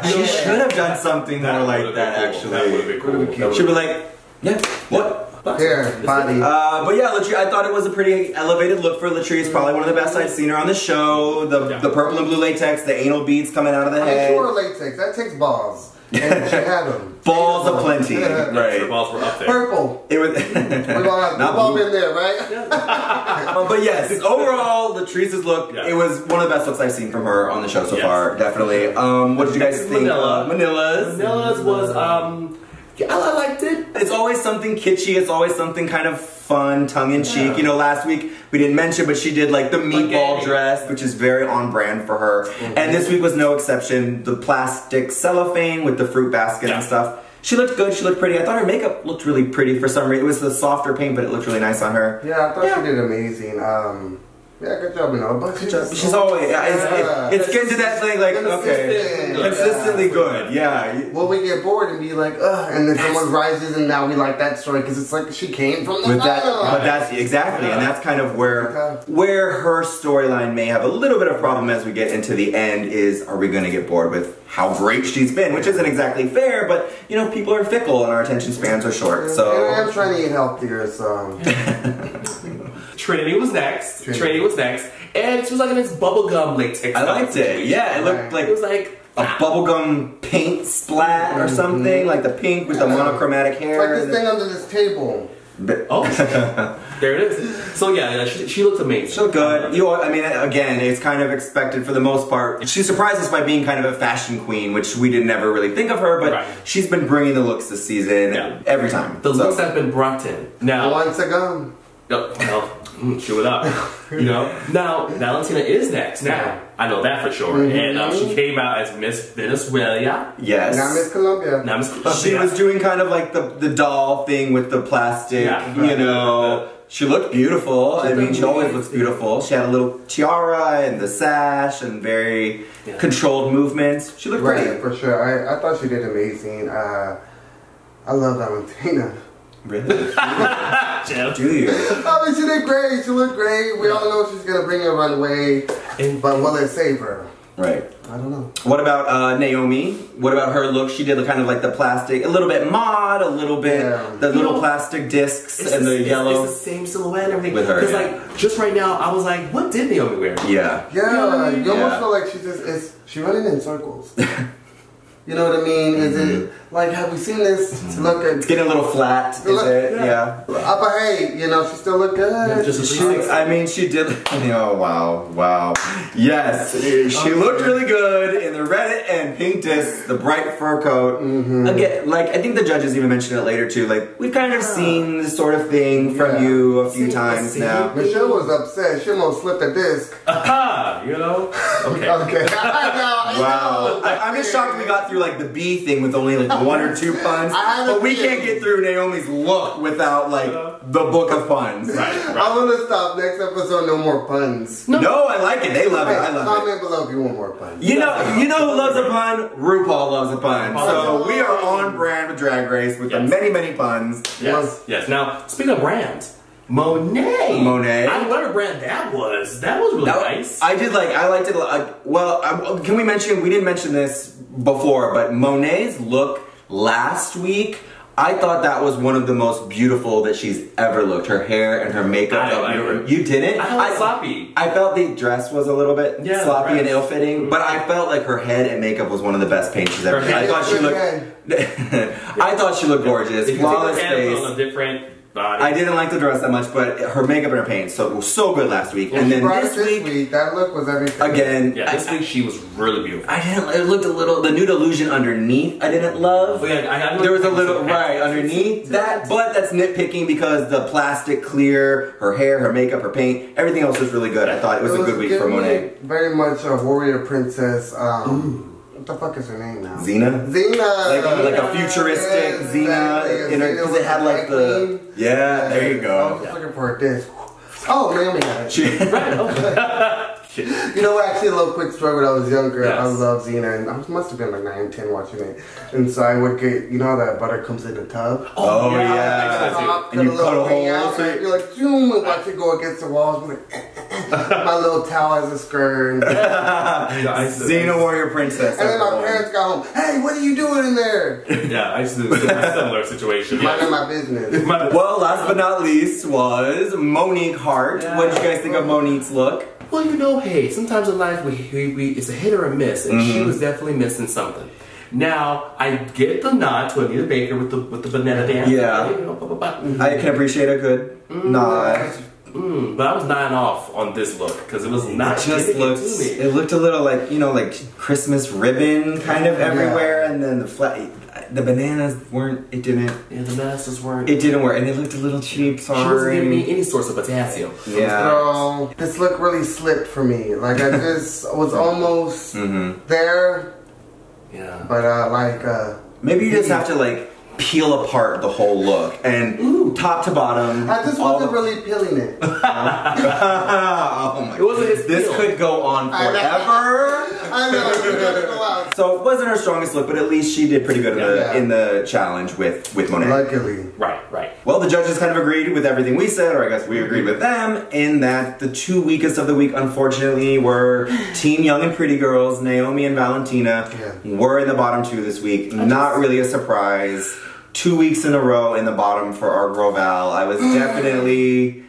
She should have done something more like that. Actually, that would have been cool. She'd be like, yeah, what? Here, body. But yeah, Latrice, I thought it was a pretty elevated look for Latrice. Probably one of the best I'd seen her on the show. The purple and blue latex, the anal beads coming out of the head. She wore latex. That takes balls. And she had them. Balls aplenty. Right. The balls were up there. Purple. It was we've all been there, right? But yes, overall, Latrice's look, it was one of the best looks I've seen from her on the show so far. Definitely. What did you guys think? Manila's was I liked it. It's always something kitschy. It's always something kind of fun, tongue-in-cheek. You know, last week we didn't mention, but she did the meatball dress, which is very on brand for her. And this week was no exception. The plastic cellophane with the fruit basket and stuff. She looked good. She looked pretty. I thought her makeup looked really pretty for some reason. It was the softer paint, but it looked really nice on her. Yeah, I thought she did amazing. Yeah, good job, Manila. She's always, it's getting to that thing, consistently good, yeah. Well, we get bored and be like, ugh, and then someone rises and now we like that story because it's like she came from the bottom. But that's, exactly, and that's kind of where her storyline may have a little bit of problem as we get into the end is, are we going to get bored with how great she's been, which isn't exactly fair, but, you know, people are fickle and our attention spans are short, so. And I'm trying to eat healthier, so. Trinity was next. And she was like in this bubblegum latex. I liked it. Yeah, it looked like it was like a bubblegum paint splat or something, like the pink with the monochromatic hair. It's like this thing under this table. There it is. So yeah, she looked amazing. So good. I mean, again, it's kind of expected for the most part. She surprised us by being kind of a fashion queen, which we didn't ever really think of her, but she's been bringing the looks this season every time. The looks have been brought in. Now, once again. chew it up. You know. Now Valentina is next. Now I know that for sure. And she came out as Miss Venezuela. Yes. Not Miss Colombia. Not Miss Colombia. She was doing kind of like the doll thing with the plastic. You know. She looked beautiful. I mean, she always looks beautiful. She had a little tiara and the sash and very controlled movements. She looked pretty. For sure. I thought she did amazing. I love Valentina. Really? Do you? I mean, she did great. She looked great. We all know she's gonna bring a Runway, but will it save her? Right. I don't know. What about Naomi? What about her look? She did kind of like the plastic, a little bit mod, a little bit the little plastic discs and the yellow. It's the same silhouette and everything. With her, because like just right now, I was like, what did Naomi wear? Yeah. You almost feel like she running in circles. You know what I mean? Is it like, have we seen this? Look at, it's getting a little flat. Is it? Yeah. But hey, you know, she still look good. I mean, she did. Oh wow. Yes, she looked really good in the red and pink discs, the bright fur coat. Again, like I think the judges even mentioned it later too. Like we've kind of seen this sort of thing from you a few times now. Michelle was upset. She almost slipped a disc. You know? Okay. Wow. I'm just shocked we got through like the B thing with only like 1 or 2 puns, but we can't get through Naomi's look without like the book of puns. Right. I'm gonna stop next episode. No more puns. No, I like it. They love it. I love it. Comment below if you want more puns. You know who loves a pun? RuPaul loves a pun. So we are on brand with Drag Race with the many puns. Yes. Now, speaking of brands, Monet. I wonder what brand that was. That was really nice. I liked it a lot. Well, can we mention, we didn't mention this before, but Monet's look last week, I thought that was one of the most beautiful that she's ever looked. Her hair and her makeup. You didn't? I felt sloppy. I felt the dress was a little bit sloppy and ill-fitting, but I felt like her head and makeup was one of the best paints she's ever done. I thought she looked gorgeous. Flawless face. On a different body. I didn't like the dress that much, but her makeup and her paint, so it was so good last week. And then this week, that look was everything. Again, this week she was really beautiful. It looked a little, the nude illusion underneath, I didn't love. There was a little, underneath that, but that's nitpicking because the plastic clear, her hair, her makeup, her paint, everything else was really good. I thought it was a good week for Monet. Very much a warrior princess. What the fuck is her name now? Xena? Like a futuristic Xena. Because it had like the... Yeah, there you go. I was looking for a disc. Oh, Naomi had it. You know what? Actually, a little quick story when I was younger. I loved Xena, and I must have been like 9, 10 watching it. And so I would get, you know, that butter comes in a tub. Oh yeah. And you cut a hole. So you're like, zoom, and watch it go against the walls. My little towel as a skirt. Xena Warrior Princess. And then my parents got home. Hey, what are you doing in there? Yeah, I used to do a similar situation. Minding my business. Well, last but not least was Monique Hart. What did you guys think of Monique's look? Well, you know, hey, sometimes in life it's a hit or a miss, and she was definitely missing something. Now, I get the nod to Anita Baker with the banana dance. Yeah. I can appreciate a good nod. But I was nodding off on this look because it was not just looked. It looked a little like, you know, like Christmas ribbon kind of everywhere, and then the bananas weren't. It didn't. Yeah, the bananas weren't. It didn't work, and it looked a little cheap. Sorry. She wasn't giving me any source of potassium. Yeah. So this look really slipped for me. Like I just was almost there. Yeah. But maybe you just have to like peel apart the whole look and top to bottom. I just wasn't really peeling it. Oh my god. This could go on forever. I know. It's gonna go out. So it wasn't her strongest look, but at least she did pretty good in the challenge with Monet. Luckily. Right. Well, the judges kind of agreed with everything we said, or I guess we agreed with them, in that the 2 weakest of the week, unfortunately, were Team Young and Pretty Girls, Naomi and Valentina, were in the bottom 2 this week. Not really a surprise. 2 weeks in a row in the bottom for our girl Val. I was definitely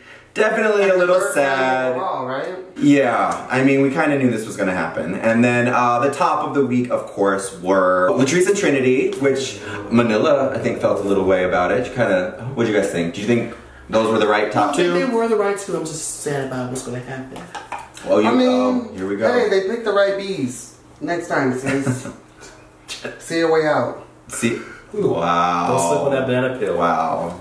a little sad. Right? Yeah, I mean, we kind of knew this was going to happen. And then the top of the week, of course, were Latrice and Trinity, which Manila, I think, felt a little way about it. What do you guys think? Do you think those were the right top 2? They were the right 2. I'm just sad about what's going to happen. Well, here we go. Hey, they picked the right bees. Next time, sis. See your way out. Wow. Don't slip on that banana peel. Wow.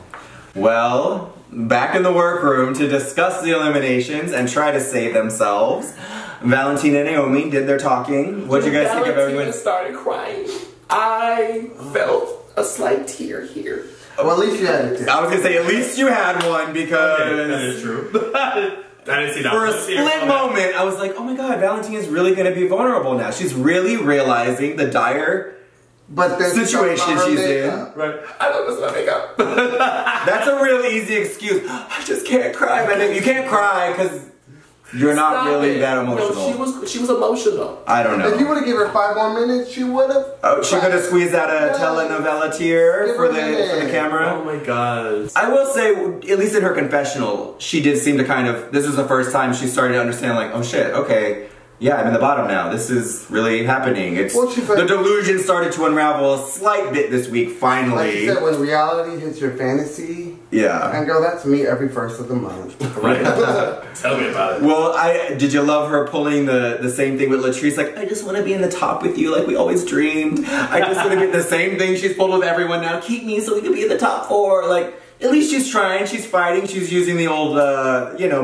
Well, back in the workroom to discuss the eliminations and try to save themselves. Valentina and Naomi did their talking. What'd you guys think of everyone? Valentina started crying. I felt a slight tear here. Well, at least you had it. I was gonna say, at least you had one because... Okay, that is true. I didn't see that. For a split moment, I was like, oh my god, Valentina's really gonna be vulnerable now. She's really realizing the dire situation she's in. Right. I don't miss my makeup. That's a really easy excuse. I just can't cry. You can't cry because you're not really that emotional. No, she was emotional. I don't know. If you would have given her 5 more minutes, she would have. Oh, she could have squeezed out a telenovela tear for the camera. Oh my god. I will say, at least in her confessional, she did seem to kind of, this was the first time she started to understand, like, oh shit, okay. Yeah, I'm in the bottom now. This is really happening. It's the delusion started to unravel a slight bit this week, finally. Like you said, when reality hits your fantasy. Yeah. And girl, that's me every first of the month. Right. Tell me about it. Well, did you love her pulling the same thing with Latrice? Like, I just want to be in the top with you like we always dreamed. I just want to be the same thing she's pulled with everyone now. Keep me so we can be in the top 4. Like, at least she's trying, she's fighting, she's using the old,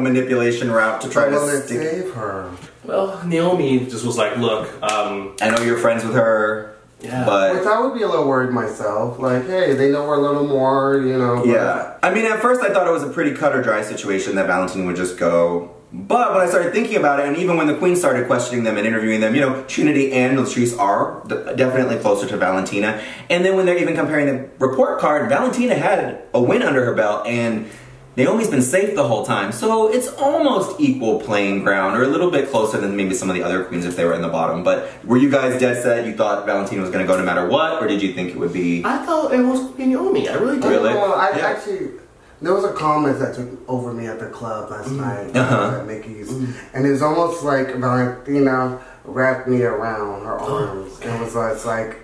manipulation route to try to save her. Well, Naomi just was like, look, I know you're friends with her, but... Which I would be a little worried myself. Like, hey, they know her a little more, you know. Yeah. I mean, at first I thought it was a pretty cut or dry situation that Valentina would just go. But when I started thinking about it, and even when the queen started questioning them and interviewing them, Trinity and Latrice are definitely closer to Valentina. And then when they're even comparing the report card, Valentina had a win under her belt, and Naomi's been safe the whole time. So it's almost equal playing ground, or a little bit closer than maybe some of the other queens if they were in the bottom. But were you guys dead set? You thought Valentina was going to go no matter what, or did you think it would be... I thought it was Naomi. I really did. Really? Actually... There was a comment that took over me at the club last night at Mickey's. And it was almost like Valentina wrapped me around her arms. And it was like,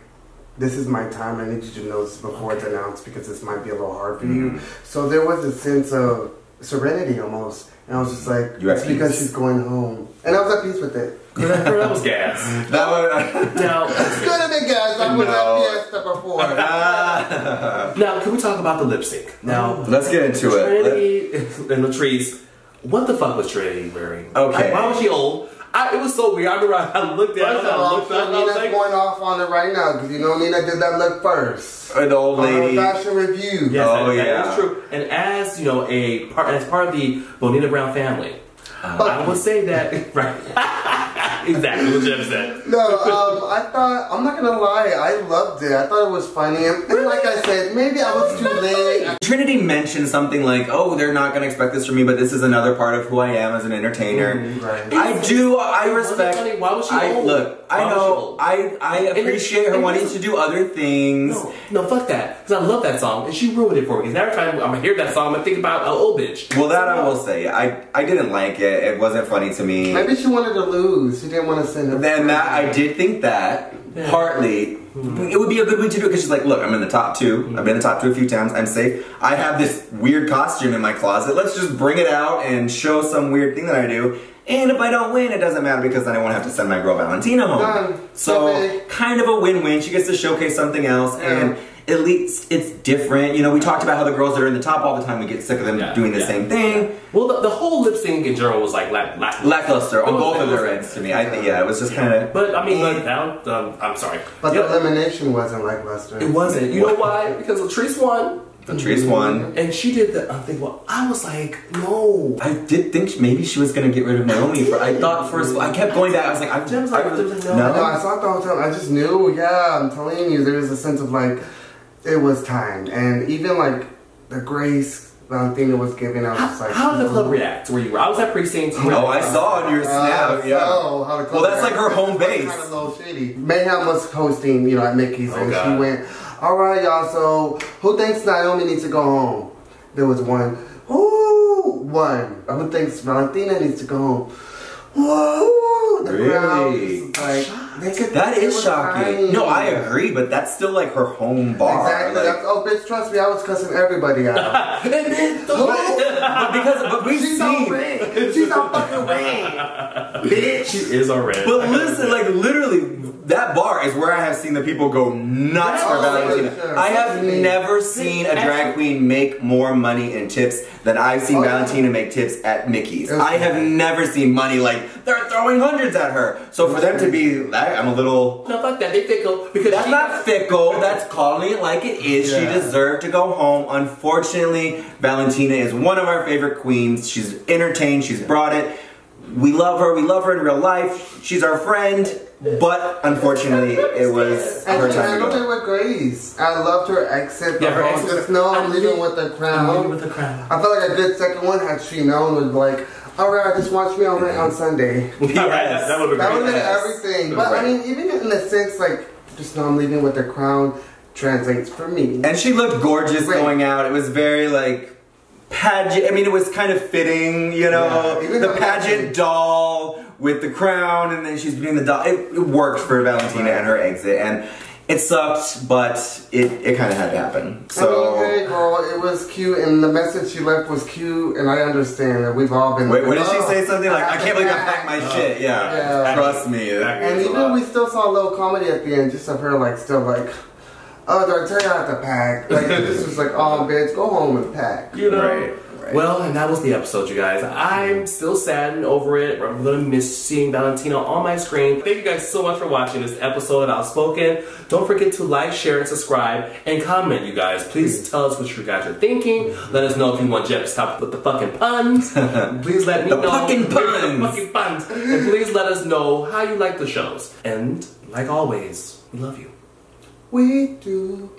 this is my time. I need you to know this before it's announced because this might be a little hard for you. So there was a sense of serenity almost. And I was just like, it's because she's going home. And I was at peace with it. That was gas. Now, it's good to be gas. I was at Fiesta before. Now, can we talk about the lip sync? Now, let's get into it. Trinity and Latrice. What the fuck was Trinity wearing? Okay. Why was she old? It was so weird. I remember I looked at it. Nina's going off on it right now because Nina did that look first. The old lady. Fashion review. Yes, that is true. And as as part of the Bonita Brown family, I would say that right. Exactly what Jeff said. No, I thought, I'm not gonna lie, I loved it. I thought it was funny. And like I said, maybe I was too late. Trinity mentioned something like, oh, they're not gonna expect this from me, but this is another part of who I am as an entertainer. Right. I respect. Why was she old? Look, I know, I appreciate her wanting to do other things. No, fuck that. Because I love that song, and she ruined it for me. Because every time I'm gonna hear that song, I'm thinking about an old bitch. Well, that I will say, I didn't like it. It wasn't funny to me. Maybe she wanted to lose. She didn't want to send her. Then I did think that, partly, it would be a good way to do it because she's like, look, I'm in the top 2. I've been in the top 2 a few times. I'm safe. I have this weird costume in my closet. Let's just bring it out and show some weird thing that I do. And if I don't win, it doesn't matter because then I won't have to send my girl Valentina home. Done. So, kind of a win-win. She gets to showcase something else. And at least it's different. We talked about how the girls that are in the top all the time, we get sick of them doing the same thing. Well, the whole lip sync in general was like lackluster on both of their ends to me. I think, it was just kind of... But, I mean, I'm sorry. But the elimination wasn't lackluster. It wasn't. You know why? Because Latrice won. Latrice won. And she did the thing. Well, I was like, no. I did think maybe she was going to get rid of Naomi. I thought first, I kept going back. I was like, no, I saw it the whole time. I just knew, I'm telling you, there was a sense of like, it was time. And even like the grace Valentina was giving, I was just like, how did the club react where you were? I was at precinct. Oh, I saw on your snap. How the club well, that's like her home base. Kind of a little shitty. Mayhem was hosting, at Mickey's, and she went, all right, y'all, so who thinks Naomi needs to go home? There was one. Who thinks Valentina needs to go home? Whoa! The crowd was like, that is shocking. Crying. No, I agree, but that's still like her home bar. Exactly. Like, oh, bitch, trust me, I was cussing everybody out. but she's on ring. She's on fucking ring. Bitch. She is on ring. But listen, like literally, that bar is where I have seen the people go nuts for Valentina. Sure. I have never seen a drag queen make more money in tips that I've seen Valentina make tips at Mickey's. I have never seen money like they're throwing hundreds at her. So for them to be, I'm a little. No, fuck that. They fickle because that's not fickle. That's calling it like it is. Yeah. She deserved to go home. Unfortunately, Valentina is one of our favorite queens. She's entertained. She's brought it. We love her. We love her in real life. She's our friend. But unfortunately, it was her time to go. I handled it with grace. I loved her exit. Yeah, her exit. Just know I'm leaving with the crown. I'm leaving with the crown. I felt like a good second one had she known was like, alright, just watch me on Sunday. Yes. That would have been everything. But I mean, even in the sense like, just know I'm leaving with the crown translates for me. And she looked gorgeous going out. It was very like pageant. I mean, it was kind of fitting, you know, the pageant doll with the crown, and then she's doing the doll. It worked for Valentina and her exit, and it sucked, but it kind of had to happen. So, I mean, hey girl, it was cute, and the message she left was cute, and I understand that we've all been. Wait, what did she say? Something like, "I can't believe I packed my shit." Yeah, trust me. And even we still saw a little comedy at the end, just of her like still like, "Oh, did I tell you I have to pack?" Like this was like, "Oh, bitch, go home and pack." You know. Right. Well, and that was the episode, you guys. I'm still sad and over it. I'm gonna miss seeing Valentina on my screen. Thank you guys so much for watching this episode of Outspoken. Don't forget to like, share, and subscribe, and comment, you guys. Please tell us what you guys are thinking. Let us know if you want Jeff to stop with the fucking puns. Please let me know. The fucking puns! The fucking puns. And please let us know how you like the shows. And, like always, we love you. We do.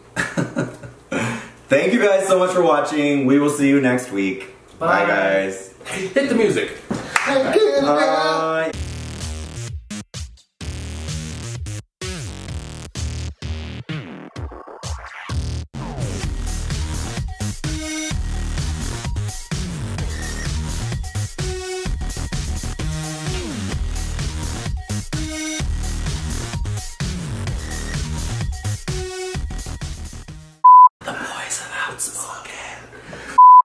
Thank you guys so much for watching. We will see you next week. Bye guys. Hit the music. Bye.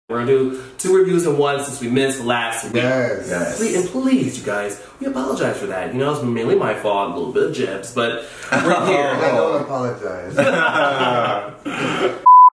We're gonna do 2 reviews in one since we missed last week. Yes. Please, you guys, we apologize for that. You know, it's mainly my fault, a little bit of Jeb's, but we're here. I don't apologize.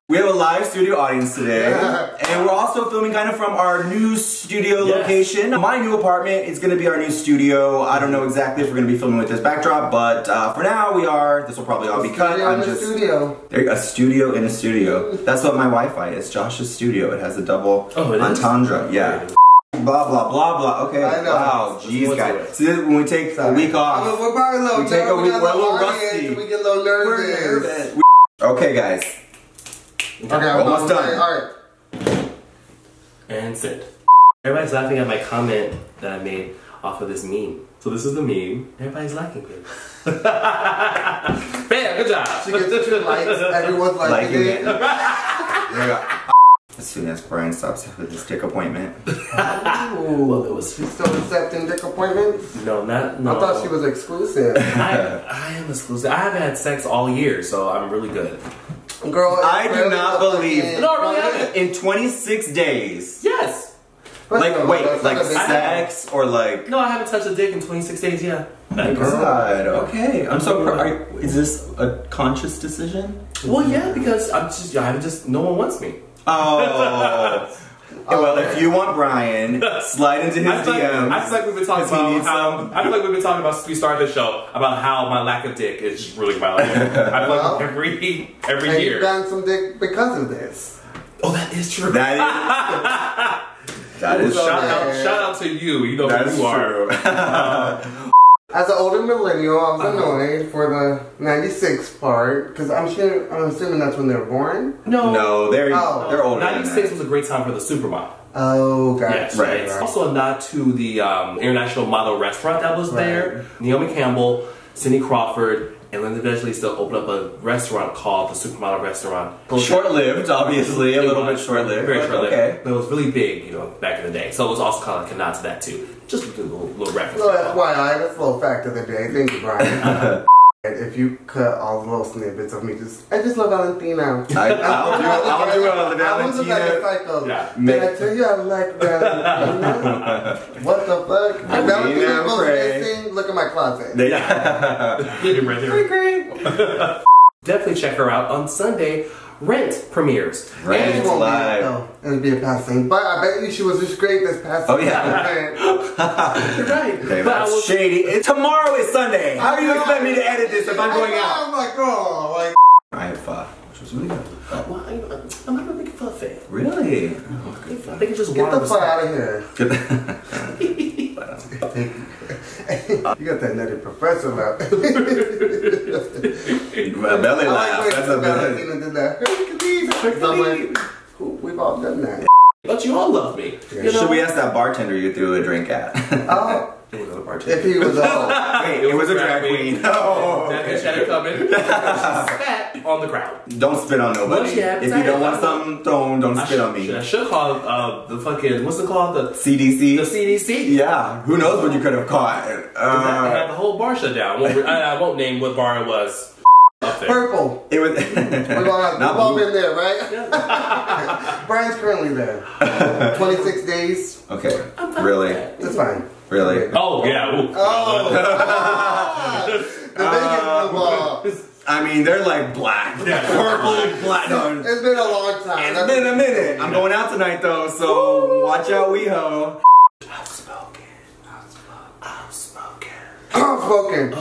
We have a live studio audience today, and we're also filming kind of from our new studio location. My new apartment is going to be our new studio. I don't know exactly if we're going to be filming with this backdrop, but for now we are. This will probably all be cut. A studio in a studio. That's what my Wi-Fi is. Josh's studio. It has a double entendre. Yeah. Blah blah blah blah. Okay. I know. Wow. Jeez, guys. See, when we take a week off, we're probably a little. We take a week. We're a little rusty. We get a little nervous. Okay, guys. Okay, almost done. Alright. And sit. Everybody's laughing at my comment that I made off of this meme. So this is the meme. Everybody's liking it. Bam, good job. She gets 2 likes. Everyone's liking it. As soon as Brian stops with his dick appointment. Well, it was. She's still accepting dick appointments? No. I thought she was exclusive. I am exclusive. I haven't had sex all year, so I'm really good. Girl, I do not believe. No, I really haven't. In 26 days. Yes. Like, wait, like sex or like. No, I haven't touched a dick in 26 days. Yeah. Oh God. Okay. I'm so proud. Is this a conscious decision? Well, yeah, because no one wants me. Oh. Well, if you want Brian, slide into his DMs. I feel like we've been talking about how. I feel like we've been talking about since we started the show about how my lack of dick is just ruining my life. I feel like every year. You've gotten some dick because of this. Oh, that is true. That is shout out to you. You know who you are. As an older millennial, I was annoyed for the 96 part, because I'm assuming that's when they were born? No, they're older. 96 was a great time for the supermodel. Oh, gotcha. Yes, right. It's also a nod to the international model restaurant that was there. Naomi Campbell, Cindy Crawford, and Linda Evangelista opened up a restaurant called the Supermodel Restaurant. Short-lived, obviously, a little bit short-lived. Very short-lived. Okay. But it was really big, you know, back in the day. So it was also kind of like a nod to that too. Just a little reference. No, FYI, that's a little fact of the day. Thank you, Brian. If you cut all the little snippets of me, I just love Valentina. I'll do it on the Valentina. I was like a psycho. Did I tell you I like Valentina? What the fuck? Valentina goes missing. Look at my closet. Pretty great. Definitely check her out on Sunday. Rent premieres. Rent live. No, it'll be a passing. But I bet you she was just great this past Oh yeah. You're right. Okay, that's shady. Tomorrow is Sunday. How do you expect me to edit this if I'm going out? I'm like, oh, like. I have which was really good. Well, I'm not a big fan fan. Really? I think it's just Get the fuck out of here. You got that nutty professor laugh. Belly laugh. That's a Valentina did that. Hercules. We've all done that. But you all love me. Yeah. You know? Should we ask that bartender you threw a drink at? Oh. It was a bartender. If he was Wait, it was a drag queen. Oh. That bitch had it coming. She spat on the crowd. Don't spit on nobody. If you don't want something, don't spit on me. I should call the fucking, what's it called? The CDC? The CDC. Yeah. Who knows what you could have caught. I had the whole bar shut down. I won't name what bar it was. Purple. It was. We've all been there, right? Brian's currently there. 26 days. Okay. Really? That's fine. Really? Oh, yeah. Ooh. Oh. The Vegas football. I mean, they're like black. Yeah. Purple, black. No. It's been a long time. It's been a minute. I'm going out tonight, though, so watch out, WeHo. Outspoken. Outspoken.